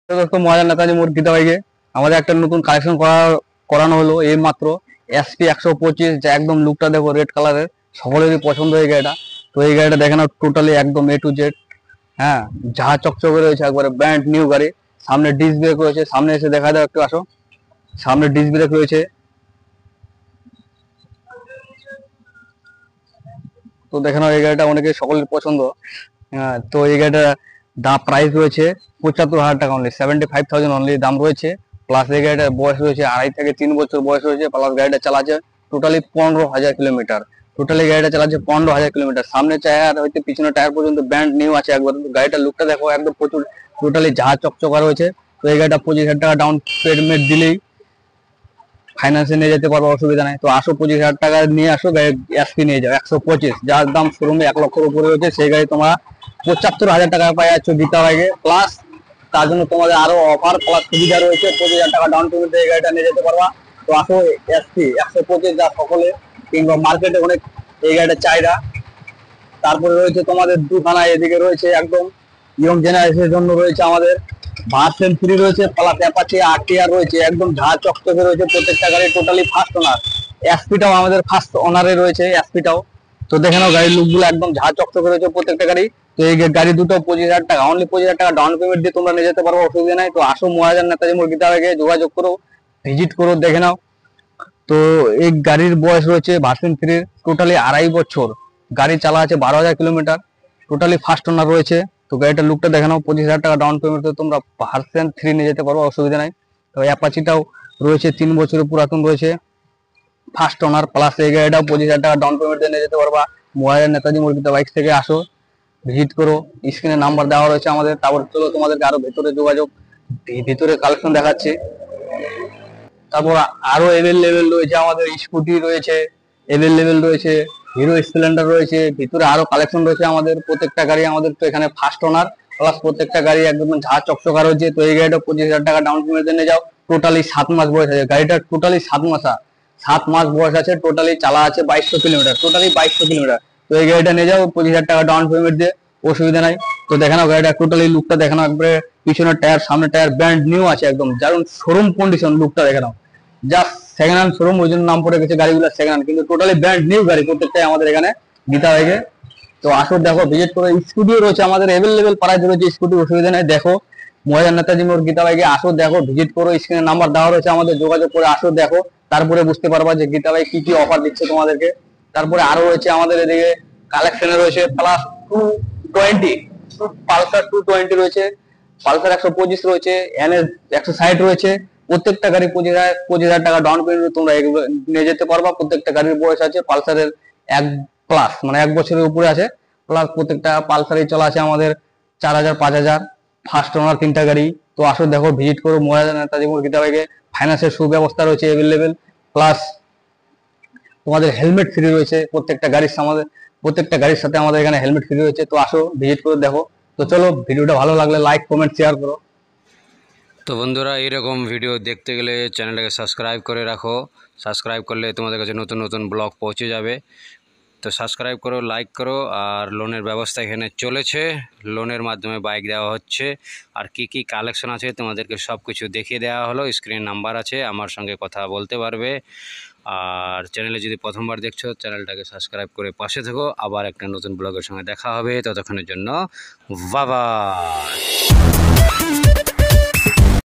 তো মহাজন নেতাজি মোড় গীতা বাইকে আমাদের একটা নতুন কালেকশন করানো হলো এই মাত্র SP 125, যা একদম লুকটা দেখো রেড কালারের, সকলেরই পছন্দ এই গাড়িটা। তো এই গাড়িটা দেখে নাও টোটালি একদম A to Z। হ্যাঁ, যা চকচকে রয়েছে, একবারে ব্র্যান্ড নিউ গাড়ি। সামনে ডিস্ক ব্রেক রয়েছে, সামনে এসে দেখা দাও, একটু আসো। সামনে ডিস্ক ব্রেক রয়েছে। তো দেখে নাও এই গাড়িটা অনেকে সকলের পছন্দ। হ্যাঁ, তো এই গাড়িটা দাম প্রাইস রয়েছে 75,000 টাকা অনলি, 75,000 অনলি দাম রয়েছে। প্লাস এই গাড়িটার বয়স রয়েছে 2.5 থেকে 3 বছর বয়স রয়েছে। প্লাস গাড়িটা চালাচ্ছে টোটালি 15,000 কিলোমিটার। টোটালি গাড়িটা চালাচ্ছে 15,000 কিলোমিটার। সামনে টায়ার হইতে পিছনে টায়ার পর্যন্ত ব্র্যান্ড নিউ আছে একবার। গাড়িটার লুকটা দেখো, একদম প্রচুর টোটালি ঝাঁ চকচকা রয়েছে। তো এই গাড়িটা 25,000 টাকা ডাউন পেমেন্ট দিলেই ফাইন্যান্সে নিয়ে যেতে পারবো, অসুবিধা নাই। তো 25,000 টাকা নিয়ে আসো, গাড়ি SP নিয়ে যাও 125, যার দাম শোরুমে 1 লক্ষের উপরে রয়েছে। সেই গাড়ি তোমরা 75,000 টাকা পাই যাচ্ছ গীতা বাইকে। প্লাস তার জন্য তোমাদের আরো অফার প্লাস সুবিধা রয়েছে। 25,000 টাকা ডাউন পেমেন্টে এই গাড়িটা নিয়ে যেতে পারবা। তো আসো SP 125, যা সকলে কিংবা মার্কেটে অনেক এই গাড়িটার চাহিদা। তারপরে রয়েছে তোমাদের দুখানা, এদিকে রয়েছে একদম ইয়ং জেনারেশনের জন্য রয়েছে আমাদের ভার্সন 3 রয়েছে, প্লাস অ্যাপাচি RTR রয়েছে, একদম ঝাঁ চকচকে রয়েছে প্রত্যেকটা গাড়ি, টোটালি ফার্স্ট ওনার। SP-টাও আমাদের ফার্স্ট ওনারে রয়েছে, SP-টাও। তো দেখে নাও গাড়ির লুকগুলো একদম ঝাঁ চকচকে রয়েছে প্রত্যেকটা গাড়ি। তো এই গাড়ি দুটো 25,000 টাকা অনলি, 25,000 টাকা ডাউন পেমেন্ট দিয়ে তোমরা নিয়ে যেতে পারো, অসুবিধা নাই। তো আসো মহাজন নেতাজি মোড় গীতা বাইকে, যোগাযোগ করো, ভিজিট করো, দেখে নাও। তো এই গাড়ির বয়স রয়েছে ভার্সন 3, টোটালি 2.5 বছর গাড়ি চালা আছে, 12,000 কিলোমিটার। টোটালি ফার্স্ট ওনার রয়েছে। তো গাড়িটার লুকটা দেখে নাও, 25,000 টাকা ডাউন পেমেন্টে তোমরা ভার্সন 3 নিয়ে যেতে পারো, অসুবিধা নাই। তো অ্যাপাচিটাও রয়েছে, 3 বছরের পুরাতন রয়েছে, ফার্স্ট ওনার। প্লাস এই গাড়িটাও 25,000 টাকা ডাউন পেমেন্ট দিয়ে নিয়ে যেতে পারবা। মহাজন নেতাজি মুরগিতে বাইক থেকে আসো, ভিজিট করো, স্ক্রিনে নাম্বার দেওয়া রয়েছে আমাদের। তারপর চলো তোমাদেরকে আরো ভেতরে যোগাযোগ, ভিতরে কালেকশন দেখাচ্ছি। তারপর আরো এভেলেবেল রয়েছে আমাদের, স্কুটি রয়েছে এভেলেবেল রয়েছে, হিরো স্প্লেন্ডার রয়েছে, ভিতরে আরো কালেকশন রয়েছে আমাদের। প্রত্যেকটা গাড়ি আমাদের তো এখানে ফার্স্ট ওনার, প্লাস প্রত্যেকটা গাড়ি একদম ঝাঁ চকচকা রয়েছে। তো এই গাড়িটা 25,000 টাকা ডাউন পেমেন্ট দিয়ে যাও। টোটালি 7 মাস বয়স আছে গাড়িটার, টোটালি 7 মাস বয়স আছে। টোটালি চালা আছে 2200 কিলোমিটার, টোটালি 2200 কিলোমিটার। তো এই গাড়িটা নিয়ে যাও 25,000 টাকা ডাউন পেমেন্ট দিয়ে, অসুবিধা নাই। তো দেখে নাও গাড়িটা টোটালি লুকটা দেখে নাও, একবারে পিছনের টায়ার সামনে টায়ার ব্র্যান্ড নিউ আছে একদম, দারুন শোরুম কন্ডিশন। লুকটা দেখে নাও, জাস্ট সেকেন্ড হ্যান্ড শোরুম, ওই জন্য নাম পড়ে গেছে গাড়িগুলো সেকেন্ড হ্যান্ড, কিন্তু টোটালি ব্র্যান্ড নিউ গাড়ি প্রত্যেকটাই আমাদের এখানে গীতা বাইকে। তো আসো দেখো, ভিজিট করো। স্কুটিও রয়েছে আমাদের এভেলেবেল প্রাইস রয়েছে স্কুটি, অসুবিধা নেই। দেখো মহাজন নেতাজি মোড় গীতা বাইকে আসো, দেখো, ভিজিট করো, স্ক্রিনে নাম্বার দেওয়া রয়েছে আমাদের, যোগাযোগ করে আসো, দেখো। তারপরে বুঝতে পারবা যে গীতা বাইক কি কি অফার দিচ্ছে তোমাদেরকে। তারপরে আরো রয়েছে আমাদের এদিকে কালেকশনে রয়েছে প্লাস 220, পালসার 220 রয়েছে, পালসার 125 রয়েছে, NS 160 রয়েছে। প্রত্যেকটা গাড়ি 25,000 টাকা ডাউন পেমেন্ট তোমরা এগুলো নিয়ে যেতে পারবা। প্রত্যেকটা গাড়ির বয়স আছে পালসারের 1+, মানে 1 বছরের উপরে আছে। প্লাস প্রত্যেকটা পালসারই চলা আছে আমাদের 4,000 5,000, ফার্স্ট ওনার 3টা গাড়ি। তো আসো দেখো, ভিজিট করো মহাজন নেতাজি মোড় গীতা বাইকে। ফাইন্যান্সের সুব্যবস্থা রয়েছে এভেলেবেল। প্লাস তোমাদের হেলমেট ফ্রি রয়েছে প্রত্যেকটা গাড়ির সাথে আমাদের এখানে হেলমেট ফ্রি রয়েছে। তো আসো, ভিজিট করে দেখো। তো চলো, ভিডিওটা ভালো লাগলে লাইক কমেন্ট শেয়ার করো। তো বন্ধুরা, এইরকম ভিডিও দেখতে গেলে চ্যানেলটাকে সাবস্ক্রাইব করে রাখো। সাবস্ক্রাইব করলে তোমাদের কাছে নতুন নতুন ব্লগ পৌঁছে যাবে। তো সাবস্ক্রাইব করো, লাইক করো। আর লোনের ব্যবস্থা এখানে চলেছে, লোনের মাধ্যমে বাইক দেওয়া হচ্ছে। আর কি কি কালেকশন আছে তোমাদেরকে সব কিছু দেখিয়ে দেওয়া হলো। স্ক্রিন নাম্বার আছে, আমার সঙ্গে কথা বলতে পারবে। আর চ্যানেলে যদি প্রথমবার দেখছো, চ্যানেলটাকে সাবস্ক্রাইব করে পাশে থেকো। আবার একটা নতুন ব্লগের সঙ্গে দেখা হবে, ততক্ষণের জন্য বাই বাই।